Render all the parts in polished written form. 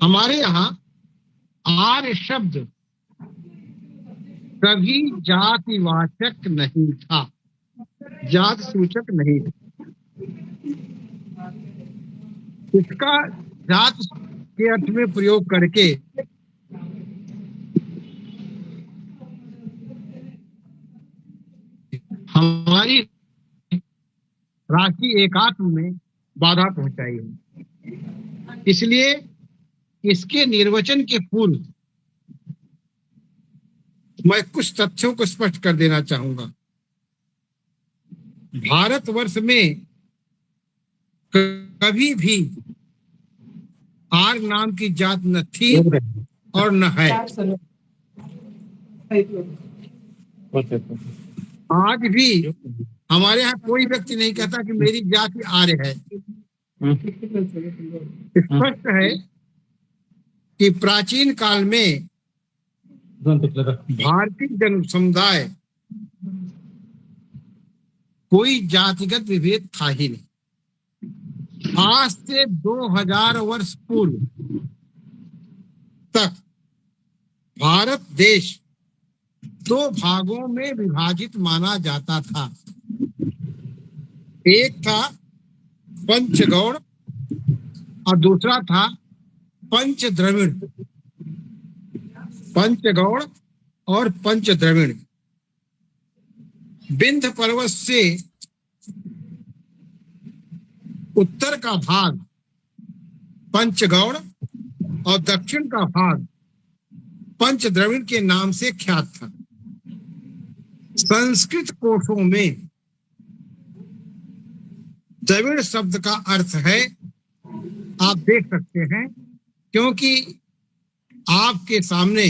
हमारे यहाँ आर्य शब्द कभी जातिवाचक नहीं था, जात सूचक नहीं था। इसका जात के अर्थ में प्रयोग करके हमारी राष्ट्रीय एकात्म में बाधा पहुंचाई है। इसलिए इसके निर्वचन के पूर्व मैं कुछ तथ्यों को स्पष्ट कर देना चाहूंगा। भारतवर्ष में कभी भी आर्य नाम की जात न थी और न है। आज भी हमारे यहाँ कोई व्यक्ति नहीं कहता कि मेरी जाति आर्य है। स्पष्ट है कि प्राचीन काल में भारतीय जन समुदाय कोई जातिगत विभेद था ही नहीं। आज से 2000 वर्ष पूर्व तक भारत देश दो भागों में विभाजित माना जाता था। एक था पंचगौड़ और दूसरा था पंच द्रविड़। पंचगौड़ और पंच द्रविड़ विंध्य पर्वत से उत्तर का भाग पंचगौड़ और दक्षिण का भाग पंच द्रविड़ के नाम से ख्यात था। संस्कृत कोशों में द्रविड़ शब्द का अर्थ है, आप देख सकते हैं, क्योंकि आपके सामने,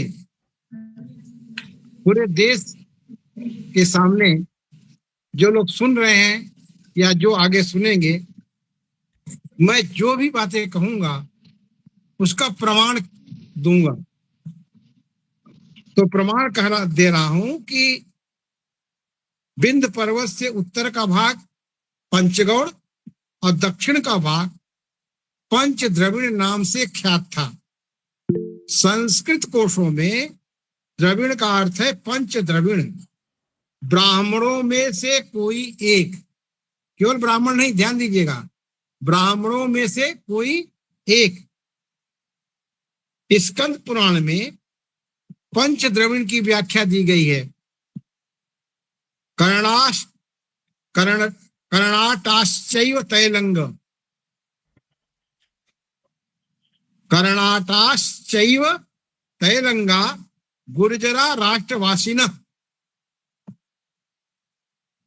पूरे देश के सामने जो लोग सुन रहे हैं या जो आगे सुनेंगे, मैं जो भी बातें कहूंगा उसका प्रमाण दूंगा। तो प्रमाण दे रहा हूं कि विंध्य पर्वत से उत्तर का भाग पंचगौड़ और दक्षिण का भाग पंच द्रविड़ नाम से ख्यात था। संस्कृत कोशों में द्रविड़ का अर्थ है पंच द्रविड़। ब्राह्मणों में से कोई एक, केवल ब्राह्मण नहीं, ध्यान दीजिएगा, ब्राह्मणों में से कोई एक। स्कंद पुराण में पंच द्रविड़ की व्याख्या दी गई है। कर्णाटाश्चैव तैलंग, कर्णाटाश्चैव तैलंगा गुर्जरा राष्ट्रवासिन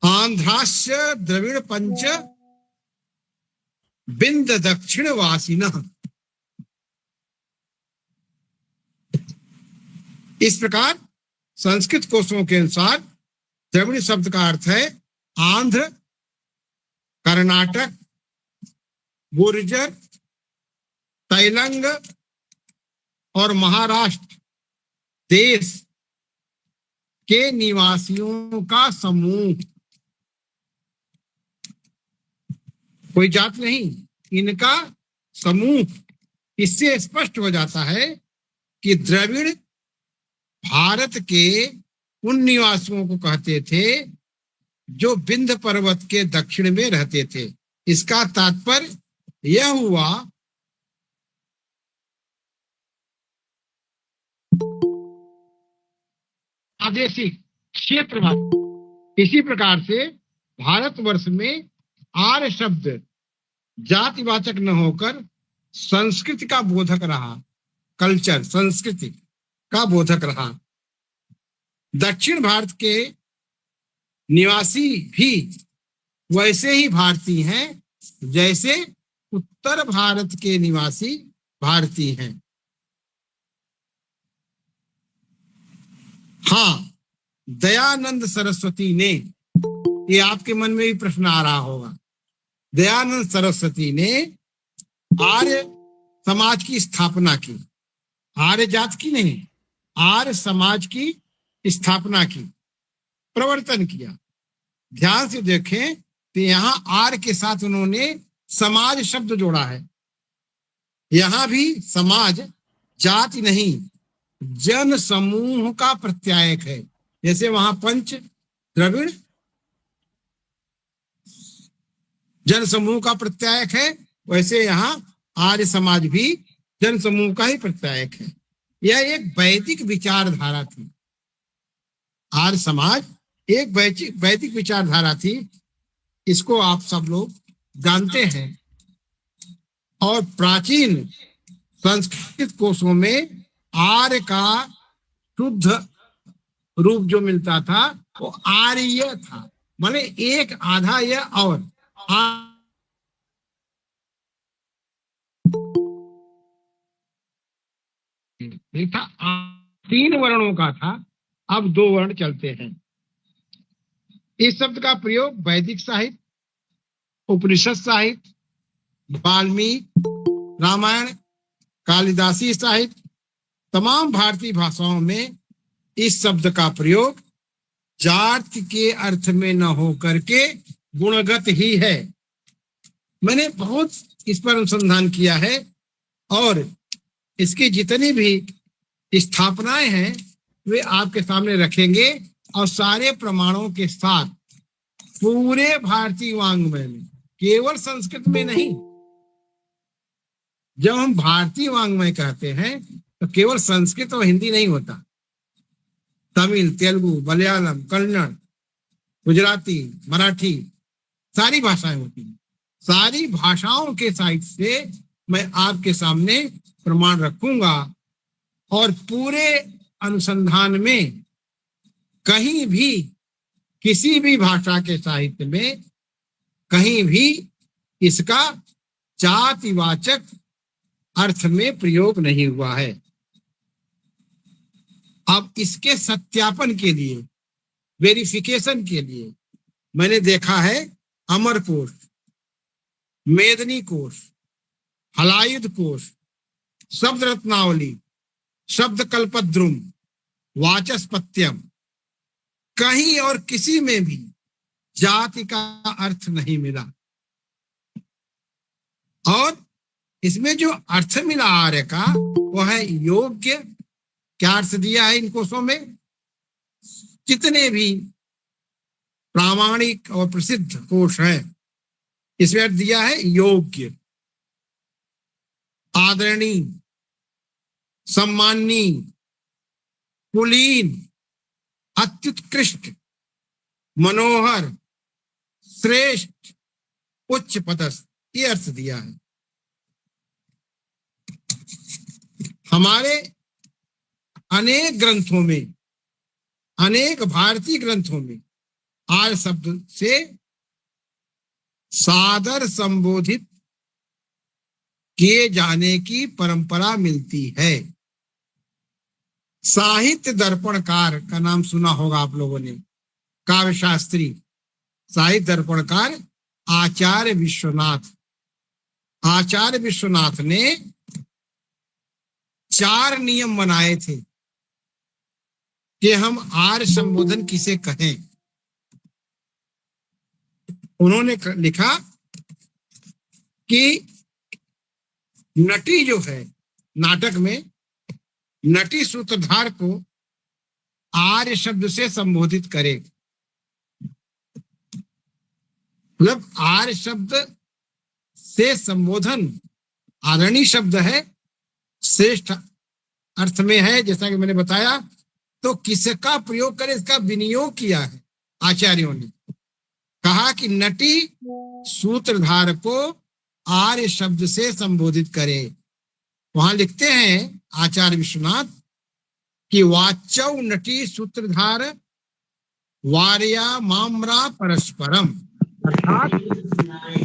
आंध्रास्य द्रविड़ पंच बिंद दक्षिण वासिन। इस प्रकार संस्कृत कोशों के अनुसार द्रविड़ शब्द का अर्थ है आंध्र, कर्नाटक, गुर्जर, तैलंग और महाराष्ट्र देश के निवासियों का समूह। कोई जात नहीं, इनका समूह। इससे स्पष्ट हो जाता है कि द्रविड़ भारत के उन निवासियों को कहते थे जो विंध्य पर्वत के दक्षिण में रहते थे। इसका तात्पर्य यह हुआ प्रादेशिक क्षेत्रवाद। इसी प्रकार से भारतवर्ष में आर्य शब्द जातिवाचक न होकर संस्कृति का बोधक रहा, कल्चर, संस्कृति का बोधक रहा। दक्षिण भारत के निवासी भी वैसे ही भारतीय हैं जैसे उत्तर भारत के निवासी भारतीय हैं। हाँ, दयानंद सरस्वती ने, ये आपके मन में भी प्रश्न आ रहा होगा, दयानंद सरस्वती ने आर्य समाज की स्थापना की। आर्य जात की नहीं, आर्य समाज की स्थापना की, प्रवर्तन किया। ध्यान से देखें तो यहां आर्य के साथ उन्होंने समाज शब्द जोड़ा है। यहां भी समाज जाति नहीं जन समूह का प्रत्यायक है। जैसे वहां पंच द्रविड़ जन समूह का प्रत्यायक है, वैसे यहाँ आर्य समाज भी जन समूह का ही प्रत्यायक है। यह एक वैदिक विचारधारा थी। आर्य समाज एक वैदिक विचारधारा थी, इसको आप सब लोग जानते हैं। और प्राचीन संस्कृत कोशों में आर्य का शुद्ध रूप जो मिलता था वो आर्य था, माने एक आधा या और था। 3 वर्णों का था, अब 2 वर्ण चलते हैं। इस शब्द का प्रयोग वैदिक साहित्य, उपनिषद साहित्य, वाल्मीकि रामायण, कालिदासी साहित्य, तमाम भारतीय भाषाओं में इस शब्द का प्रयोग जाति के अर्थ में न हो करके गुणगत ही है। मैंने बहुत इस पर अनुसंधान किया है और इसकी जितनी भी स्थापनाएं हैं वे आपके सामने रखेंगे और सारे प्रमाणों के साथ पूरे भारतीय वाङ्मय में, केवल संस्कृत में नहीं। जब हम भारतीय वाङ्मय कहते हैं तो केवल संस्कृत और हिंदी नहीं होता, तमिल, तेलुगु, मलयालम, कन्नड़, गुजराती, मराठी, सारी भाषाएं होती हैं। सारी भाषाओं के साइड से मैं आपके सामने प्रमाण रखूंगा और पूरे अनुसंधान में कहीं भी किसी भी भाषा के साहित्य में कहीं भी इसका जातिवाचक अर्थ में प्रयोग नहीं हुआ है। अब इसके सत्यापन के लिए, वेरिफिकेशन के लिए मैंने देखा है अमरकोश, मेदिनी कोश, हलायुध कोश, शब्द रत्नावली, शब्द कल्पद्रुम, वाचस्पत्यम, कहीं और किसी में भी जाति का अर्थ नहीं मिला। और इसमें जो अर्थ मिला आर्य का वो है योग्य। क्या अर्थ दिया है इन कोशों में? जितने भी प्रामाणिक और प्रसिद्ध कोश हैं इसमें अर्थ दिया है योग्य, आदरणीय, सम्माननीय, कुलीन, अत्युत्कृष्ट, मनोहर, श्रेष्ठ, उच्च पदस्थ, ये अर्थ दिया है। हमारे अनेक ग्रंथों में, अनेक भारतीय ग्रंथों में आर्य शब्द से सादर संबोधित किए जाने की परंपरा मिलती है। साहित्य दर्पणकार का नाम सुना होगा आप लोगों ने, काव्य शास्त्री, साहित्य दर्पणकार आचार्य विश्वनाथ। आचार्य विश्वनाथ ने 4 नियम बनाए थे कि हम आर्य संबोधन किसे कहें। उन्होंने लिखा कि नटी जो है, नाटक में नटी सूत्रधार को आर्य शब्द से संबोधित करे। मतलब आर्य शब्द से संबोधन आदरणीय शब्द है, श्रेष्ठ अर्थ में है, जैसा कि मैंने बताया। तो किसका प्रयोग करे, इसका विनियोग किया है आचार्यों ने। कहा कि नटी सूत्रधार को आर्य शब्द से संबोधित करे। वहां लिखते हैं आचार्य विश्वनाथ कि वाच्यौ नटी सूत्रधार वार्या माम्रा परस्परम, अर्थात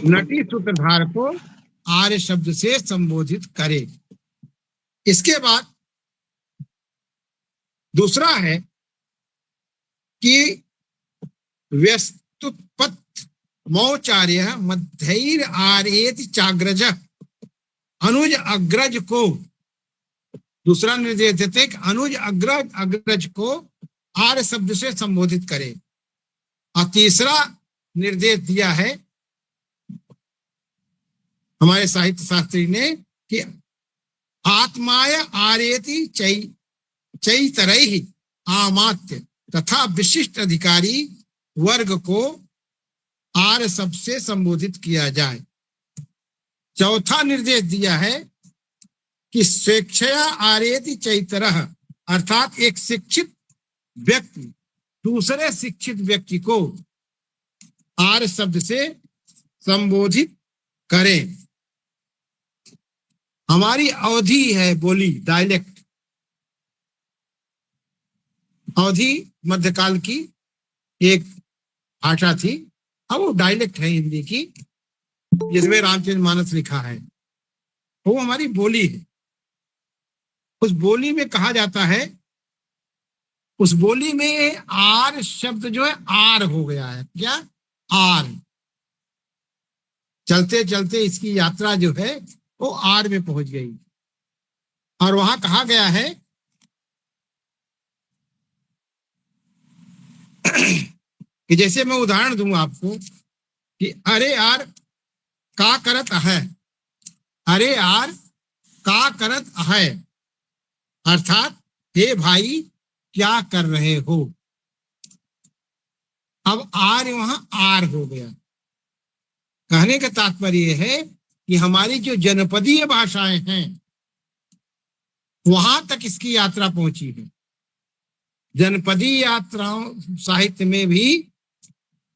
नटी सूत्रधार को आर्य शब्द से संबोधित करे। इसके बाद दूसरा है कि व्यस्तुत्पत्त मौचार्य मध्यैर आर्येति चाग्रज, अनुज अग्रज को दूसरा निर्देश देते कि अनुज अग्रज को आर्य शब्द से संबोधित करे। और तीसरा निर्देश दिया है हमारे साहित्य शास्त्री ने कि आत्माय आरेति चैतरैहि आमात्य तथा विशिष्ट अधिकारी वर्ग को आर शब्द से संबोधित किया जाए। चौथा निर्देश दिया है कि स्वेच्छया आरेति चैतरः, अर्थात एक शिक्षित व्यक्ति दूसरे शिक्षित व्यक्ति को आर शब्द से संबोधित करें। हमारी अवधि है बोली, डायलेक्ट। अवधि मध्यकाल की एक भाषा थी, अब वो डायलेक्ट है हिंदी की, जिसमें रामचरितमानस लिखा है, वो हमारी बोली है। उस बोली में कहा जाता है, उस बोली में आर शब्द जो है आर हो गया है। क्या? आर। चलते चलते इसकी यात्रा जो है वो आर में पहुंच गई, और वहां कहा गया है कि जैसे मैं उदाहरण दूं आपको कि अरे यार का करत है, अरे यार का करत है, अर्थात हे भाई क्या कर रहे हो। अब आर वहां आर हो गया। कहने का तात्पर्य है कि हमारी जो जनपदीय भाषाएं हैं वहां तक इसकी यात्रा पहुंची है। जनपदीय यात्राओं साहित्य में भी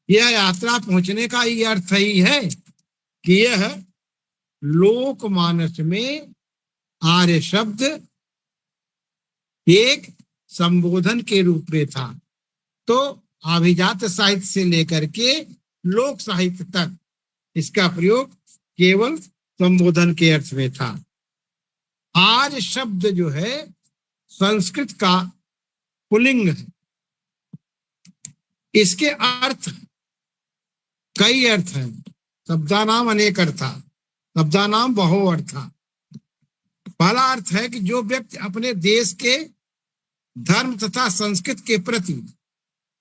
यह यात्रा पहुंचने का ये अर्थ ही है कि यह लोकमानस में आर्य शब्द एक संबोधन के रूप में था। तो अभिजात साहित्य से लेकर के लोक साहित्य तक इसका प्रयोग केवल संबोधन के अर्थ में था। आर्य शब्द जो है संस्कृत का पुल्लिंग है। इसके अर्थ कई अर्थ हैं। शब्दानाम अनेक अर्था, शब्दानाम बहु अर्था। पहला अर्थ है कि जो व्यक्ति अपने देश के धर्म तथा संस्कृति के प्रति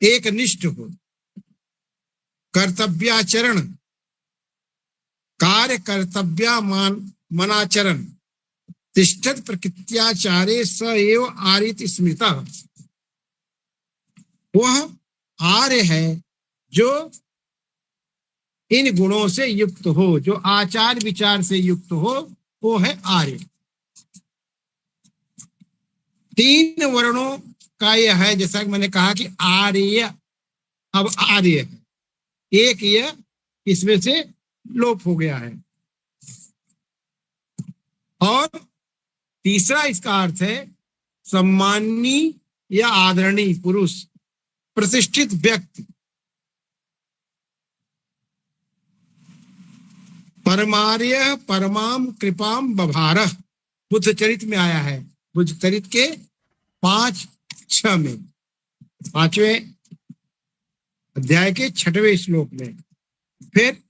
एक निष्ठ हो, कर्तव्याचरण, कार्य कर्तव्य मनाचरण, तिष्ठत प्रकृत्याचारे स एव आर्य स्मृतः। वह आर्य है जो इन गुणों से युक्त हो, जो आचार विचार से युक्त हो, वो है आर्य। तीन वर्णों का यह है, जैसा कि मैंने कहा कि आर्य, अब आर्य है, एक यह इसमें से लोप हो गया है। और तीसरा इसका अर्थ है सम्माननीय या आदरणीय पुरुष, प्रतिष्ठित व्यक्ति। परमार्य परमाम कृपाम बभारह, बुद्ध चरित में आया है, बुद्ध चरित के 5:6 में, 5वें अध्याय के 6वें श्लोक में। फिर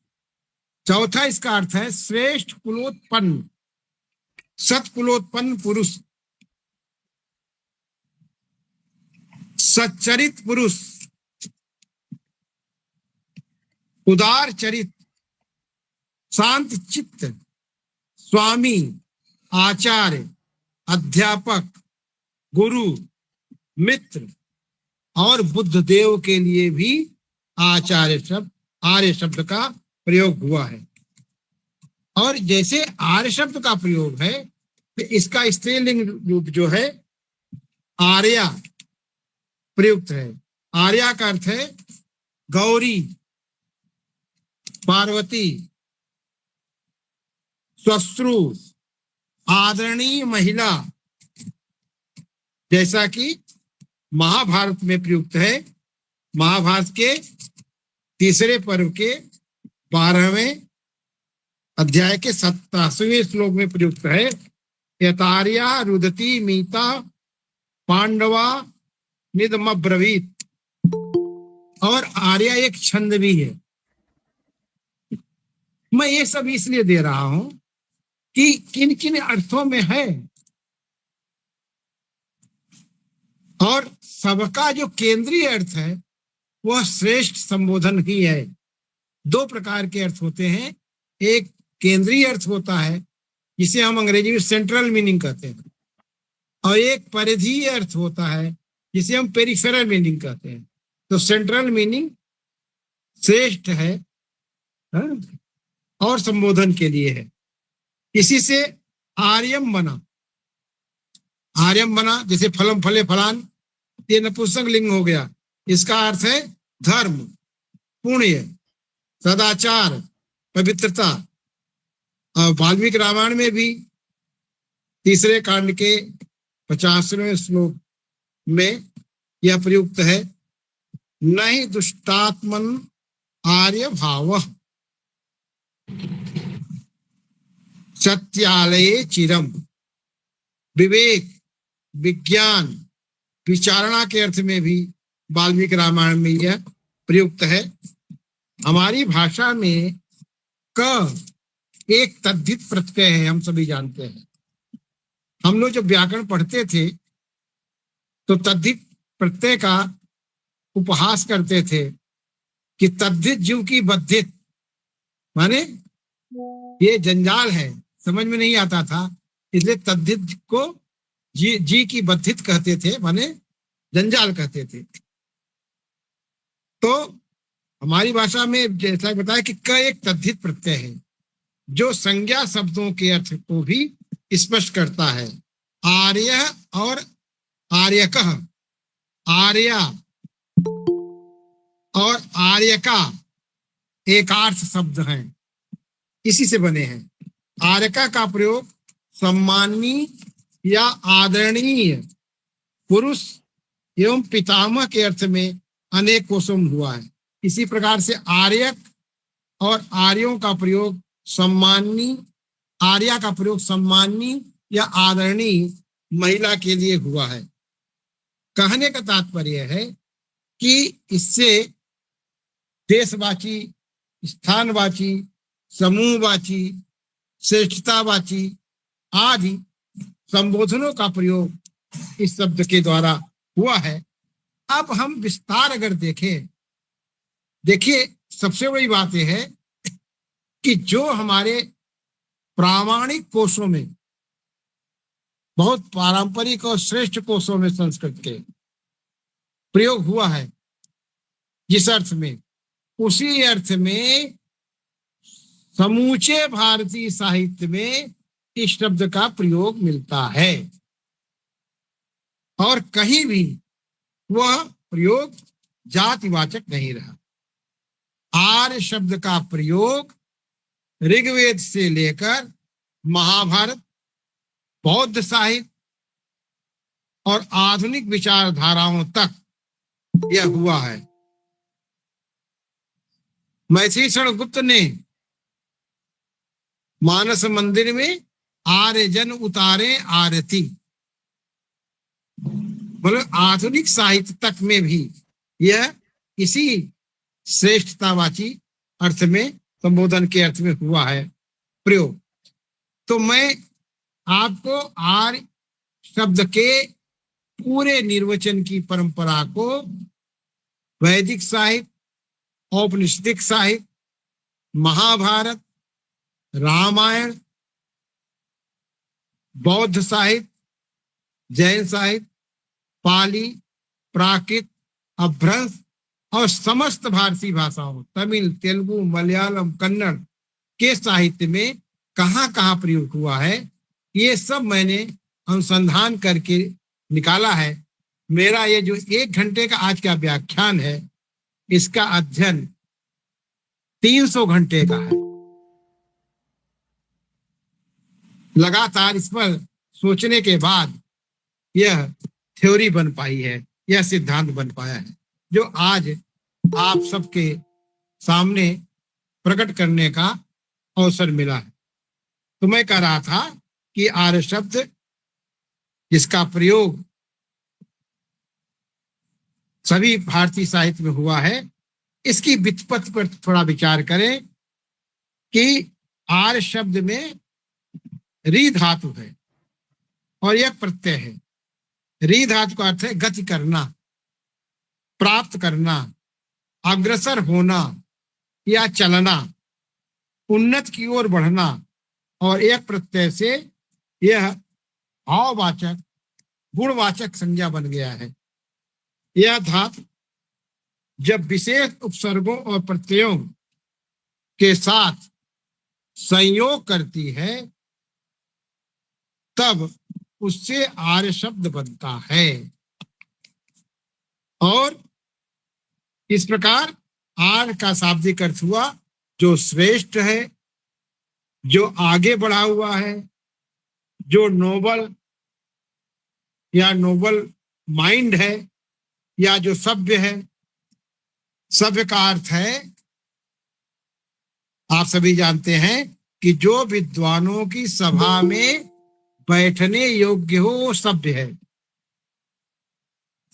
चौथा इसका अर्थ है श्रेष्ठ कुलोत्पन्न, सत्कुलोत्पन्न पुरुष, सच्चरित पुरुष, उदार चरित, शांत चित्त, स्वामी, आचार्य, अध्यापक, गुरु, मित्र। और बुद्ध देव के लिए भी आर्य शब्द का प्रयोग हुआ है। और जैसे आर्य शब्द का प्रयोग है तो इसका स्त्रीलिंग रूप जो है आर्या प्रयुक्त है। आर्या का अर्थ है गौरी, पार्वती, श्वश्रु, आदरणीय महिला, जैसा कि महाभारत में प्रयुक्त है। महाभारत के तीसरे पर्व के 12वें अध्याय के 87वें श्लोक में प्रयुक्त है। यतार्या रुदती मीता पांडवा निदमब्रवीत। और आर्या एक छंद भी है। मैं ये सब इसलिए दे रहा हूं कि किन किन अर्थों में है, और सबका जो केंद्रीय अर्थ है वह श्रेष्ठ संबोधन ही है। दो प्रकार के अर्थ होते हैं, एक केंद्रीय अर्थ होता है जिसे हम अंग्रेजी में सेंट्रल मीनिंग कहते हैं, और एक परिधीय अर्थ होता है जिसे हम पेरिफेरल मीनिंग कहते हैं। तो सेंट्रल मीनिंग श्रेष्ठ है, हाँ? और संबोधन के लिए है। इसी से आर्यम बना। आर्यम बना जैसे फलम फले फलान, ये नपुंसक लिंग हो गया। इसका अर्थ है धर्म, पुण्य, सदाचार, पवित्रता। और वाल्मीकि रामायण में भी तीसरे कांड के 50वें श्लोक में यह प्रयुक्त है, नहीं दुष्टात्मन आर्य भाव सत्यालये चिरम। विवेक, विज्ञान, विचारणा के अर्थ में भी वाल्मीकि रामायण में यह प्रयुक्त है। हमारी भाषा में क एक तद्धित प्रत्यय है, हम सभी जानते हैं। हम लोग जब व्याकरण पढ़ते थे तो तद्धित प्रत्यय का उपहास करते थे कि तद्धित जीव की बद्धित, माने ये जंजाल है, समझ में नहीं आता था, इसलिए तद्धित को जी की बद्धित कहते थे, माने जंजाल कहते थे। तो हमारी भाषा में जैसा बताया कि क एक तद्धित प्रत्यय है जो संज्ञा शब्दों के अर्थ को भी स्पष्ट करता है। आर्य और आर्यकः, आर्या और आर्यका एकार्थ शब्द हैं, इसी से बने हैं। आर्यका का प्रयोग सम्माननीय या आदरणीय पुरुष एवं पितामह के अर्थ में अनेक कोशों में हुआ है। इसी प्रकार से आर्यक और आर्यों का प्रयोग सम्माननीय, आर्या का प्रयोग सम्माननीय या आदरणीय महिला के लिए हुआ है। कहने का तात्पर्य है कि इससे देशवाची, स्थानवाची, समूहवाची, श्रेष्ठतावाची आदि संबोधनों का प्रयोग इस शब्द के द्वारा हुआ है। अब हम विस्तार अगर देखें, देखिए सबसे बड़ी बात यह है कि जो हमारे प्रामाणिक कोशों में, बहुत पारंपरिक और श्रेष्ठ कोशों में संस्कृत के प्रयोग हुआ है जिस अर्थ में, उसी अर्थ में समूचे भारतीय साहित्य में इस शब्द का प्रयोग मिलता है और कहीं भी वह प्रयोग जातिवाचक नहीं रहा। आर्य शब्द का प्रयोग ऋग्वेद से लेकर महाभारत, बौद्ध साहित्य और आधुनिक विचारधाराओं तक यह हुआ है। मैथिली शरण गुप्त ने मानस मंदिर में आर्य जन उतारे आरती, मतलब आधुनिक साहित्य तक में भी यह इसी श्रेष्ठतावाची अर्थ में, संबोधन के अर्थ में हुआ है प्रयोग। तो मैं आपको आर्य शब्द के पूरे निर्वचन की परंपरा को वैदिक साहित्य, औपनिषदिक साहित्य, महाभारत, रामायण, बौद्ध साहित्य, जैन साहित्य, पाली, प्राकृत, अभ्रंश और समस्त भारतीय भाषाओं, तमिल, तेलुगु, मलयालम, कन्नड़ के साहित्य में कहाँ कहाँ प्रयोग हुआ है, ये सब मैंने अनुसंधान करके निकाला है। मेरा ये जो 1 घंटे का आज का व्याख्यान है, इसका अध्ययन 300 घंटे का है। लगातार इस पर सोचने के बाद यह थ्योरी बन पाई है, यह सिद्धांत बन पाया है, जो आज आप सबके सामने प्रकट करने का अवसर मिला है। तो मैं कह रहा था कि आर्य शब्द जिसका प्रयोग सभी भारतीय साहित्य में हुआ है, इसकी व्युत्पत्ति पर थोड़ा विचार करें कि आर्य शब्द में री धातु है और यह प्रत्यय है। री धातु का अर्थ है गति करना, प्राप्त करना, अग्रसर होना या चलना, उन्नत की ओर बढ़ना और एक प्रत्यय से यह भाववाचक गुणवाचक संज्ञा बन गया है। यह धातु जब विशेष उपसर्गों और प्रत्ययों के साथ संयोग करती है तब उससे आर्य शब्द बनता है। और इस प्रकार आर्य का शाब्दिक अर्थ हुआ जो श्रेष्ठ है, जो आगे बढ़ा हुआ है, जो नोबल या नोबल माइंड है, या जो सभ्य है। सभ्य का अर्थ है, आप सभी जानते हैं कि जो विद्वानों की सभा में बैठने योग्य हो वो सभ्य है।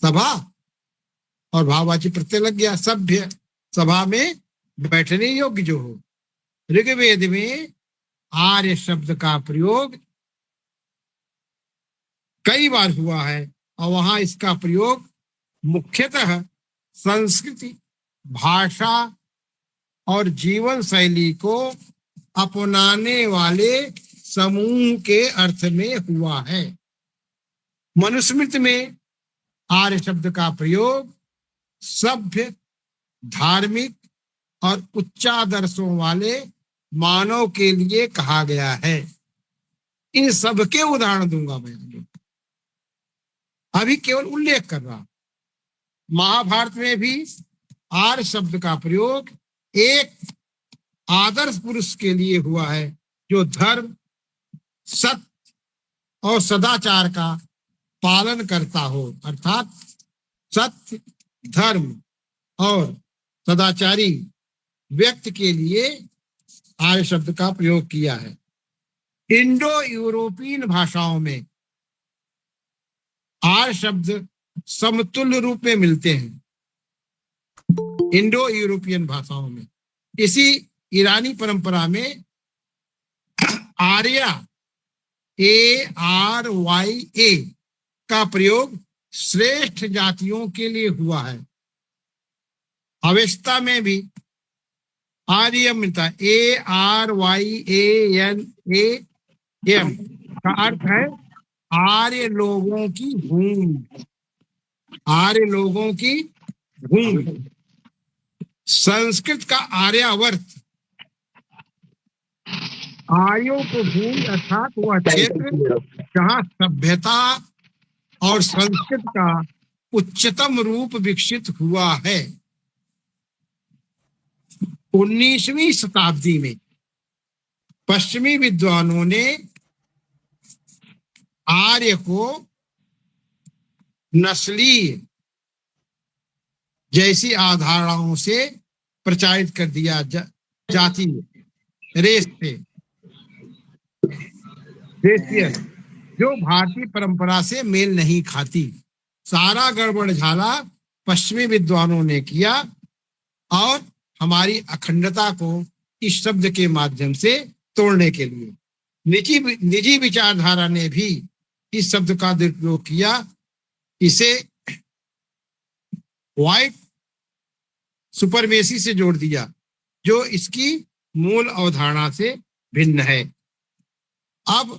सभा और भाववाची प्रत्यय लग गया, सभ्य, सभा में बैठने योग्य जो हो। ऋग्वेद में आर्य शब्द का प्रयोग कई बार हुआ है और वहां इसका प्रयोग मुख्यतः संस्कृति, भाषा और जीवन शैली को अपनाने वाले समूह के अर्थ में हुआ है। मनुस्मृति में आर्य शब्द का प्रयोग सभ्य, धार्मिक और उच्चादर्शों वाले मानव के लिए कहा गया है। इन सब के उदाहरण दूंगा मैं अभी केवल उल्लेख कर रहा। महाभारत में भी आर्य शब्द का प्रयोग एक आदर्श पुरुष के लिए हुआ है जो धर्म, सत्य और सदाचार का पालन करता हो, अर्थात सत्य, धर्म और सदाचारी व्यक्ति के लिए आर्य शब्द का प्रयोग किया है। इंडो यूरोपियन भाषाओं में आर्य शब्द समतुल्य रूप में मिलते हैं। इंडो यूरोपियन भाषाओं में इसी ईरानी परंपरा में आर्या ARYA का प्रयोग श्रेष्ठ जातियों के लिए हुआ है। अवेस्ता में भी आर्य मिलता है, ARYANAM का अर्थ है आर्य लोगों की भूमि। आर्य लोगों की भूमि। संस्कृत का आर्यावर्त आर्यों को भूमि अर्थात वह क्षेत्र जहाँ सभ्यता और संस्कृत का उच्चतम रूप विकसित हुआ है। 19वीं शताब्दी में पश्चिमी विद्वानों ने आर्य को नस्लीय जैसी अवधारणाओं से प्रचारित कर दिया। जाति, रेस से, देशीय, जो भारतीय परंपरा से मेल नहीं खाती। सारा गड़बड़ झाला पश्चिमी विद्वानों ने किया और हमारी अखंडता को इस शब्द के माध्यम से तोड़ने के लिए निजी विचारधारा ने भी इस शब्द का दुरुपयोग किया। इसे व्हाइट सुपरमेसी से जोड़ दिया जो इसकी मूल अवधारणा से भिन्न है। अब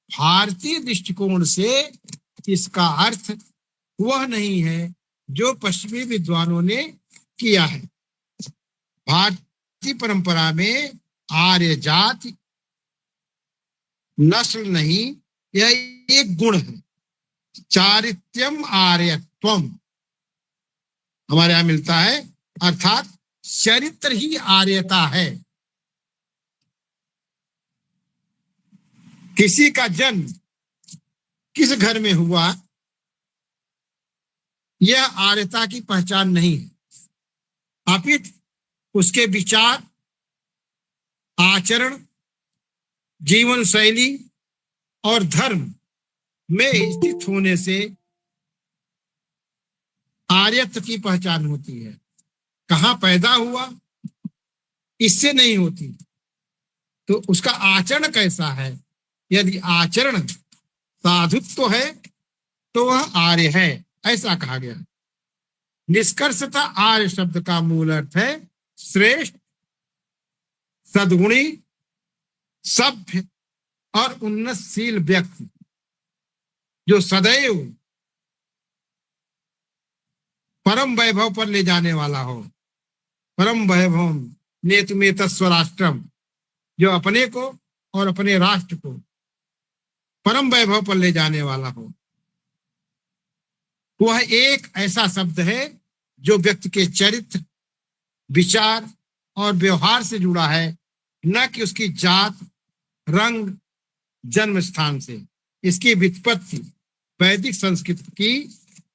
भारतीय दृष्टिकोण से इसका अर्थ वह नहीं है जो पश्चिमी विद्वानों ने किया है। भारतीय परंपरा में आर्य जाति नस्ल नहीं, यह एक गुण है। चारित्यम आर्यत्वम हमारे यहां मिलता है, अर्थात चरित्र ही आर्यता है। किसी का जन्म किस घर में हुआ यह आर्यता की पहचान नहीं है, अपितु उसके विचार, आचरण, जीवन शैली और धर्म में स्थित होने से आर्यत्व की पहचान होती है। कहाँ पैदा हुआ इससे नहीं होती, तो उसका आचरण कैसा है। यदि आचरण साधुत्व है तो वह आर्य है, ऐसा कहा गया। निष्कर्षतः आर्य शब्द का मूल अर्थ है श्रेष्ठ, सद्गुणी, सभ्य और उन्नतशील व्यक्ति जो सदैव परम वैभव पर ले जाने वाला हो, परम वैभव नेतुमेत स्वराष्ट्रम, जो अपने को और अपने राष्ट्र को परम वैभव पर ले जाने वाला हो, वह एक ऐसा शब्द है जो व्यक्ति के चरित्र, विचार और व्यवहार से जुड़ा है, न कि उसकी जात, रंग, जन्म स्थान से। इसकी व्युत्पत्ति वैदिक संस्कृत की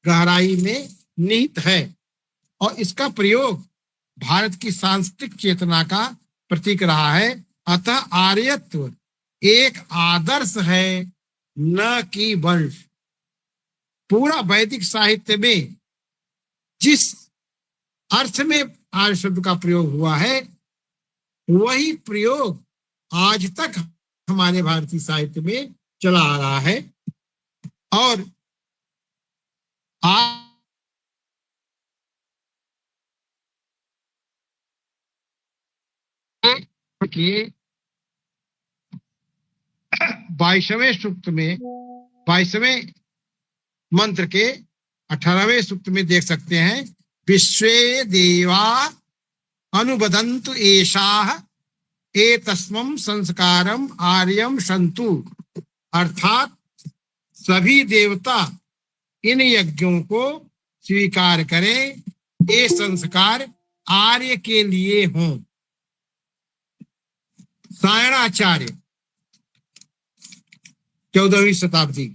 गहराई में निहित है और इसका प्रयोग भारत की सांस्कृतिक चेतना का प्रतीक रहा है। अतः आर्यत्व एक आदर्श है, न कि वंश। पूरा वैदिक साहित्य में जिस अर्थ में आर्य शब्द का प्रयोग हुआ है, वही प्रयोग आज तक हमारे भारतीय साहित्य में चला आ रहा है। और के 22वें सूक्त में, 22वें मंत्र के 18वें सूक्त में देख सकते हैं, विश्वे देवा अनुबदन्तु एषाः एतस्मं संस्कारम आर्यम सन्तु। अर्थात सभी देवता इन यज्ञों को स्वीकार करें, ये संस्कार आर्य के लिए हों। सायणाचार्य 14वीं शताब्दी,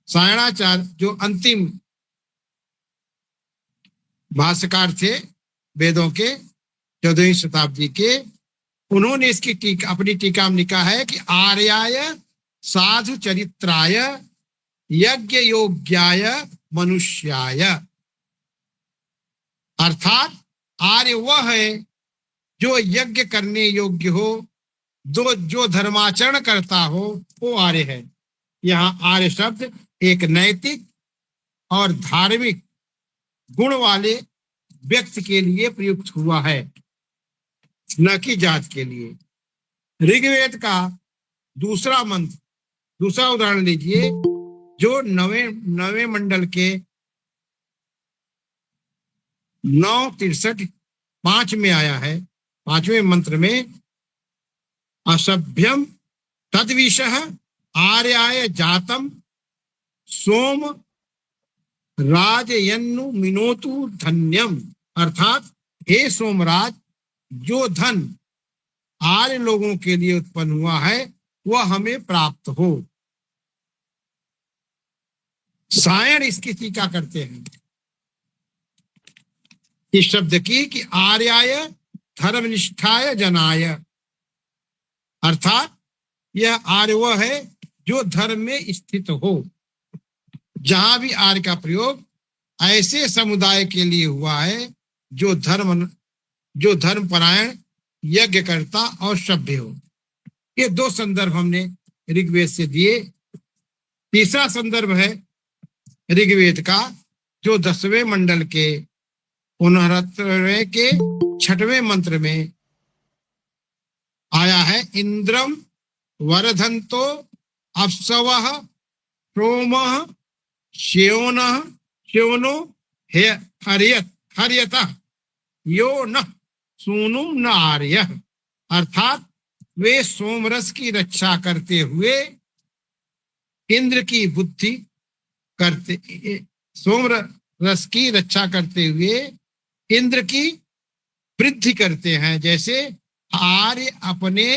सायणाचार्य जो अंतिम भाष्यकार थे वेदों के 14वीं शताब्दी के, उन्होंने इसकी टीका, अपनी टीका में लिखा है कि आर्याय साधु चरित्राय यज्ञ योग्याय मनुष्याय। अर्थात आर्य वह है जो यज्ञ करने योग्य हो, जो धर्माचरण करता हो, वो आर्य है। यहाँ आर्य शब्द एक नैतिक और धार्मिक गुण वाले व्यक्ति के लिए प्रयुक्त हुआ है, न कि जात के लिए। ऋग्वेद का दूसरा मंत्र, दूसरा उदाहरण लीजिए, जो नवे मंडल के 9:63 में आया है। 5वें मंत्र में असभ्यम तद्विषः आर्याय जातम सोम राजयन्नु मिनोतु धन्यम। अर्थात हे सोमराज, जो धन आर्य लोगों के लिए उत्पन्न हुआ है वह हमें प्राप्त हो। सायण इसकी टीका करते हैं इस शब्द की कि आर्याय धर्मनिष्ठाय जनाय। अर्थात यह आर्य वह है जो धर्म में स्थित हो। जहां भी आर्य का प्रयोग ऐसे समुदाय के लिए हुआ है जो धर्मपरायण, यज्ञकर्ता और सभ्य हो। ये दो संदर्भ हमने ऋग्वेद से दिए। तीसरा संदर्भ है ऋग्वेद का, जो 10वें मंडल के 69वें के 6वें मंत्र में आया है। इंद्रम वरधंतो अप्सवः सोमः श्योनो हर्यतः यो न सूनुम न आर्यः। अर्थात वे सोमरस की रक्षा करते हुए इंद्र की बुद्धि करते, सोमरस की रक्षा करते हुए इंद्र की वृद्धि करते हैं, जैसे आर्य अपने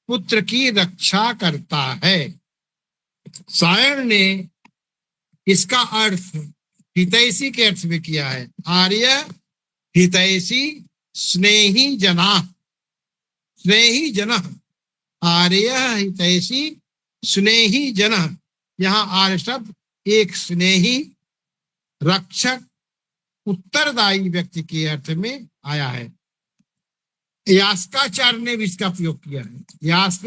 पुत्र की रक्षा करता है। सायण ने इसका अर्थ हितैषी के अर्थ में किया है। आर्य हितैषी स्नेही जना, स्नेही जन, आर्य हितैषी स्नेही जन। यहाँ आर्य शब्द एक स्नेही, रक्षक, उत्तरदायी व्यक्ति के अर्थ में आया है। यास्काचार्य ने भी इसका प्रयोग किया है। यास्क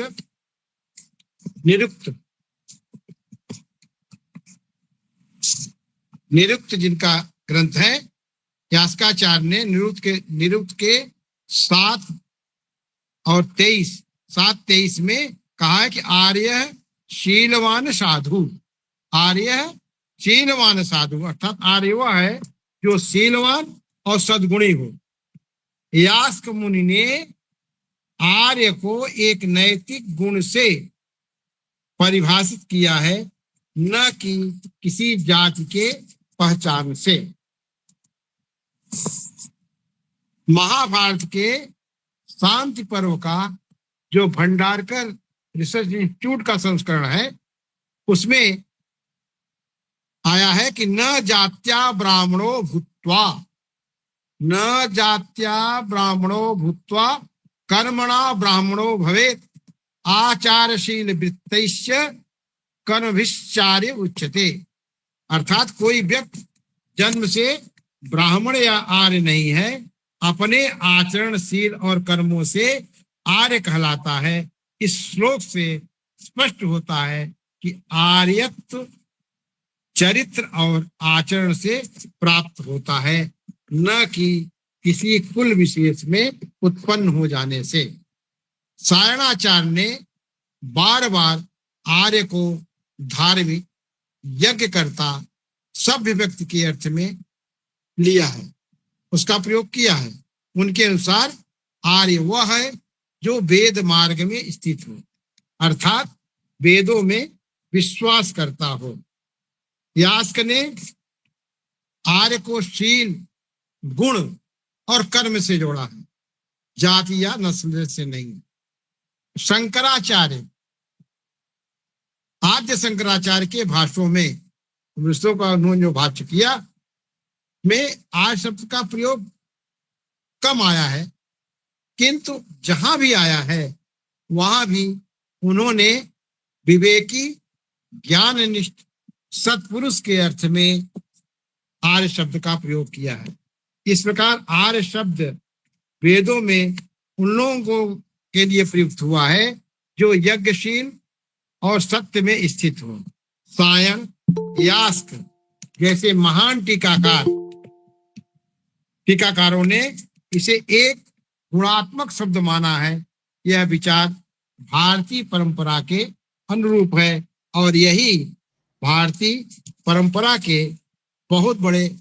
निरुक्त जिनका ग्रंथ है, यास्काचार्य ने निरुक्त के 7 और 23 7:23 में कहा है कि आर्य शीलवान साधु, आर्य शीलवान साधु, अर्थात आर्य वह है जो शीलवान और सद्गुणी हो। यास्क मुनि ने आर्य को एक नैतिक गुण से परिभाषित किया है, न कि किसी जाति के पहचान से। महाभारत के शांति पर्व का जो भंडारकर रिसर्च इंस्टीट्यूट का संस्करण है उसमें आया है कि न जात्या ब्राह्मणो भूत्वा, न जात्या ब्राह्मणो भूत्वा कर्मणा ब्राह्मणो भवेत् आचारशील वृत्तैश्च कर्मभिश्चार्य उच्यते। अर्थात कोई व्यक्ति जन्म से ब्राह्मण या आर्य नहीं है, अपने आचरणशील और कर्मों से आर्य कहलाता है। इस श्लोक से स्पष्ट होता है कि आर्यत्व चरित्र और आचरण से प्राप्त होता है, न कि किसी कुल विशेष में उत्पन्न हो जाने से। सायणाचार्य ने बार बार आर्य को धार्मिक, यज्ञकर्ता, सभ्य व्यक्ति के अर्थ में लिया है, उसका प्रयोग किया है। उनके अनुसार आर्य वह है जो वेद मार्ग में स्थित हो, अर्थात वेदों में विश्वास करता हो। यास्क ने आर्य को शील, गुण और कर्म से जोड़ा है, जाति या नस्ल से नहीं। शंकराचार्य, आद्य शंकराचार्य के भाष्यों में, विष्णु का उन्होंने जो भाष्य किया में आर्य शब्द का प्रयोग कम आया है, किंतु जहां भी आया है वहां भी उन्होंने विवेकी, ज्ञाननिष्ठ सत्पुरुष के अर्थ में आर्य शब्द का प्रयोग किया है। इस प्रकार आर्य शब्द वेदों में उन लोगों के लिए प्रयुक्त हुआ है जो यज्ञशील और सत्य में स्थित हो। सायण, यास्क जैसे महान टीकाकारों ने इसे एक गुणात्मक शब्द माना है। यह विचार भारतीय परंपरा के अनुरूप है और यही भारतीय परंपरा के बहुत बड़े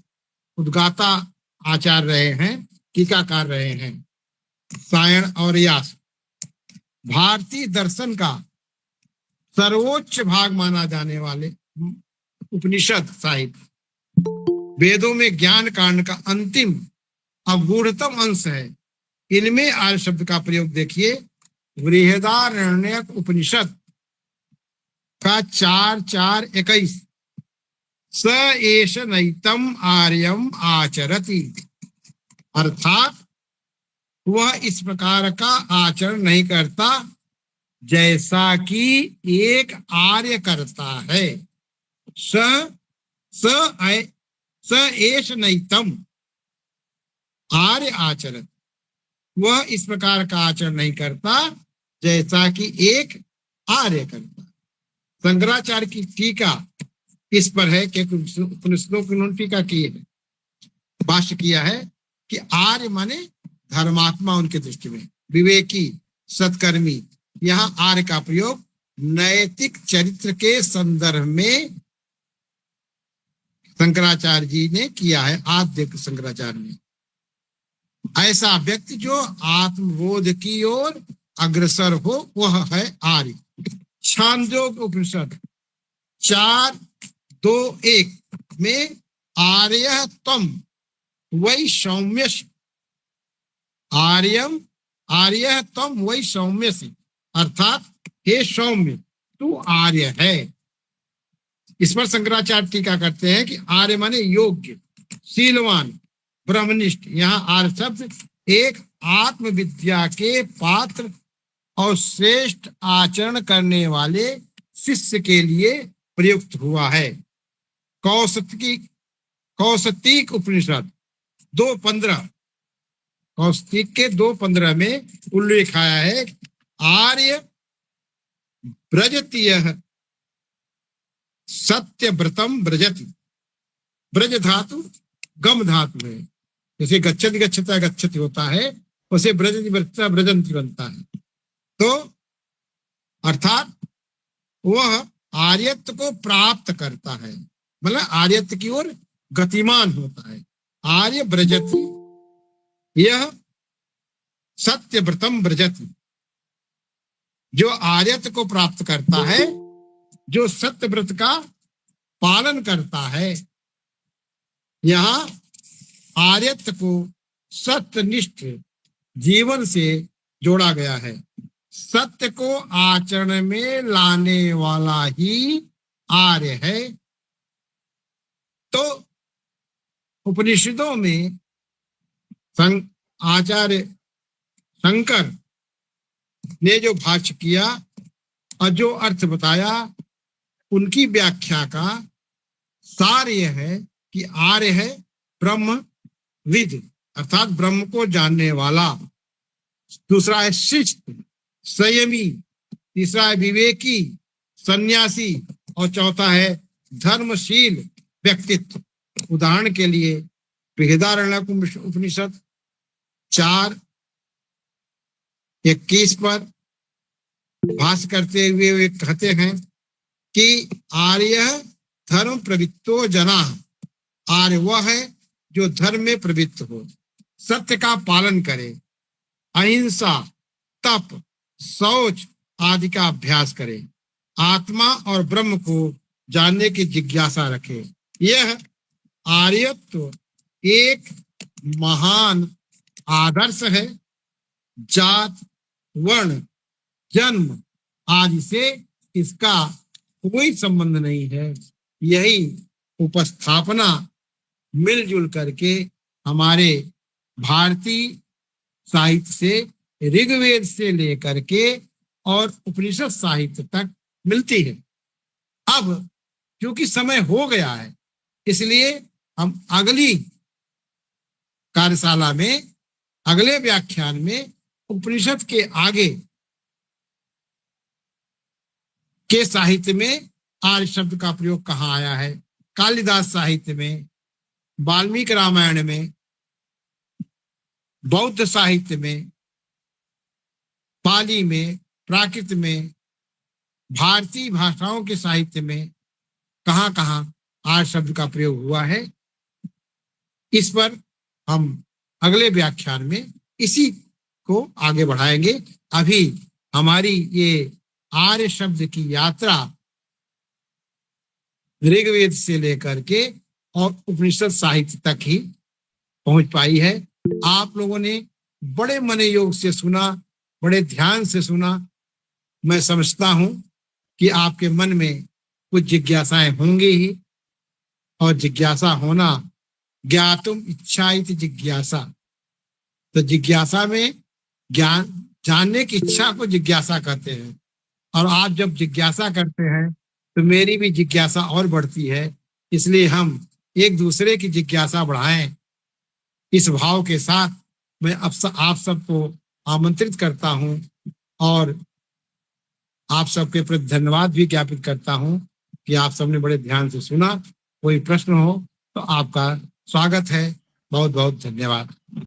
उद्गाता आचार्य रहे हैं, टीकाकार रहे हैं। सायण और यास्क भारतीय दर्शन का सर्वोच्च भाग माना जाने वाले उपनिषद साहित्य, वेदों में ज्ञान कांड का अंतिम अगूढ़तम अंश है। इनमें आर्य शब्द का प्रयोग देखिए, बृहदारण्यक उपनिषद का 4:4-21 स एष नैतम आर्यम आचरति, अर्थात वह इस प्रकार का आचरण नहीं करता जैसा कि एक आर्य करता है। स एष नैतम आर्य आचरत, वह इस प्रकार का आचरण नहीं करता जैसा कि एक आर्य करता। शंकराचार्य की टीका इस पर है कि उपनिषदों की उन्होंने टीका की है, भाष्य किया है कि आर्य माने धर्मात्मा उनके दृष्टि में, विवेकी, सत्कर्मी। यहाँ आर्य का प्रयोग नैतिक चरित्र के संदर्भ में शंकराचार्य जी ने किया है, आद्य शंकराचार्य ने। ऐसा व्यक्ति जो आत्मबोध की ओर अग्रसर हो वह है आर्य। छांदोग्य उपनिषद 4:2-1 में आर्य तम वै सौम्यसि, आर्य तम वै सौम्यसि, अर्थात हे सौम्य तू आर्य है। इस पर शंकराचार्य टीका करते हैं कि आर्य माने योग्य, शीलवान, ब्रह्मनिष्ठ। यहाँ आर्य शब्द एक आत्मविद्या के पात्र और श्रेष्ठ आचरण करने वाले शिष्य के लिए प्रयुक्त हुआ है। कौसतिक उपनिषद 2:15, कौसतिक के 2:15 में उल्लेख आया है, आर्य ब्रजतीय सत्यव्रतम ब्रजति, ब्रज धातु गम धातु है, जैसे गच्छति गच्छता गच्छति होता है, उसे ब्रजति ब्रजता ब्रजंती बनता है। तो अर्थात वह आर्यत्व को प्राप्त करता है, मतलब आर्यत्व की ओर गतिमान होता है। आर्य ब्रजति, यह सत्यव्रतम ब्रजति, जो आर्यत्व को प्राप्त करता है, जो सत्यव्रत का पालन करता है। यहाँ आर्यत्व को सत्यनिष्ठ जीवन से जोड़ा गया है। सत्य को आचरण में लाने वाला ही आर्य है। तो उपनिषदों में आचार्य शंकर ने जो भाष्य किया और जो अर्थ बताया, उनकी व्याख्या का सार यह है कि आर्य है ब्रह्मविद, अर्थात ब्रह्म को जानने वाला। दूसरा है शिष्ट, संयमी, तीसरा है विवेकी, सन्यासी, और चौथा है धर्मशील व्यक्तित्व। उदाहरण के लिए बृहदारण्यक उपनिषद 4:21 पर भाष्य करते हुए वे कहते हैं कि आर्य धर्म प्रवृत्तो जना, आर्य वह है जो धर्म में प्रवृत्त हो, सत्य का पालन करे, अहिंसा, तप, शौच आदि का अभ्यास करे, आत्मा और ब्रह्म को जानने की जिज्ञासा रखे। यह आर्यत्व एक महान आदर्श है। जात, वर्ण, जन्म आदि से इसका कोई संबंध नहीं है। यही उपस्थापना मिलजुल करके हमारे भारतीय साहित्य से, ऋग्वेद से लेकर के और उपनिषद साहित्य तक मिलती है। अब क्योंकि समय हो गया है, इसलिए हम अगली कार्यशाला में, अगले व्याख्यान में उपनिषद के आगे के साहित्य में आर्य शब्द का प्रयोग कहाँ आया है, कालिदास साहित्य में, वाल्मीकि रामायण में, बौद्ध साहित्य में, पाली में, प्राकृत में, भारतीय भाषाओं के साहित्य में कहाँ कहाँ आर्य शब्द का प्रयोग हुआ है, इस पर हम अगले व्याख्यान में इसी को आगे बढ़ाएंगे। अभी हमारी ये आर्य शब्द की यात्रा ऋग्वेद से लेकर के और उपनिषद साहित्य तक ही पहुंच पाई है। आप लोगों ने बड़े मनोयोग से सुना, बड़े ध्यान से सुना। मैं समझता हूं कि आपके मन में कुछ जिज्ञासाएं होंगी ही, और जिज्ञासा होना, ज्ञातुम इच्छाइति जिज्ञासा, तो जिज्ञासा में ज्ञान, जानने की इच्छा को जिज्ञासा कहते हैं। और आप जब जिज्ञासा करते हैं तो मेरी भी जिज्ञासा और बढ़ती है। इसलिए हम एक दूसरे की जिज्ञासा बढ़ाएं, इस भाव के साथ मैं अब आप सबको आमंत्रित करता हूं और आप सबके प्रति धन्यवाद भी ज्ञापित करता हूं कि आप सबने बड़े ध्यान से सुना। कोई प्रश्न हो तो आपका स्वागत है। बहुत बहुत धन्यवाद।